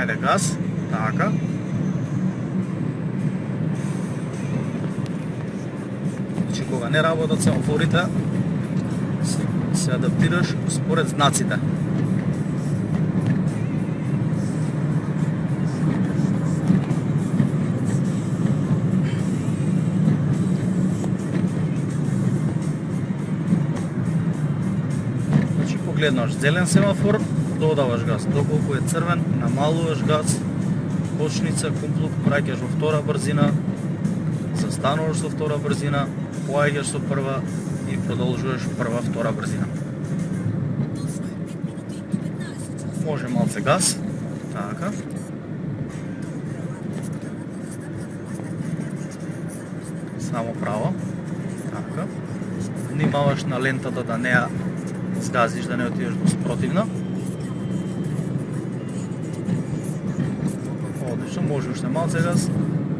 Ајде газ, така. Значи кога не работат семафорите, се адаптираш според знаците. Значи погледнаш зелен семафор, додаваш газ, доколку е црвен, намалуваш газ, кочница, кумплук, праќаш во втора брзина, застануваш со втора брзина, поаѓаш со прва и продолжуваш прва, втора брзина. Може малце газ, така. Само право, така. Внимаваш на лентата да не ја сгазиш, да не отидеш до спротивна. Одлично, може уште малце газ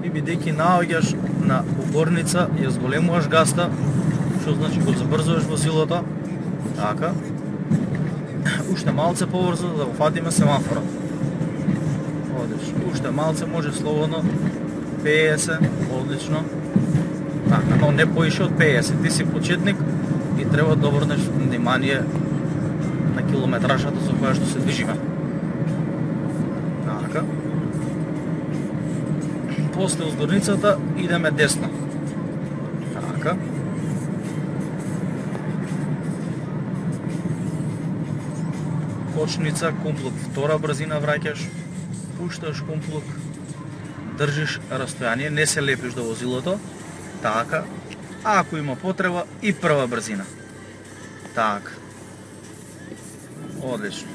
и бидејќи наоѓаш на угорница, ја зголемуваш газта, што значи го забрзуваш возилото, така. Уште малце побрзо да го фатиме семафорот. Одлично, уште малце може слободно 50, одлично. Така, но не поише од 50, ти си почетник и треба да обрнеш внимание на километражата со која што се движиме. Така. После уздорницата идеме десно. Така. Кочница, кумплук, втора брзина враќаш, пушташ кумплук, држиш растојание, не се лепиш до возилото, така, а ако има потреба и прва брзина. Така. Одлично.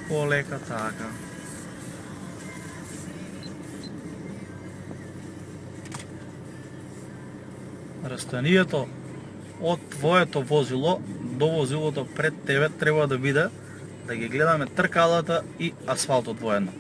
Полека, така. Растојанието од твоето возило до возилото пред тебе треба да биде да ги гледаме тркалата и асфалтот воедно.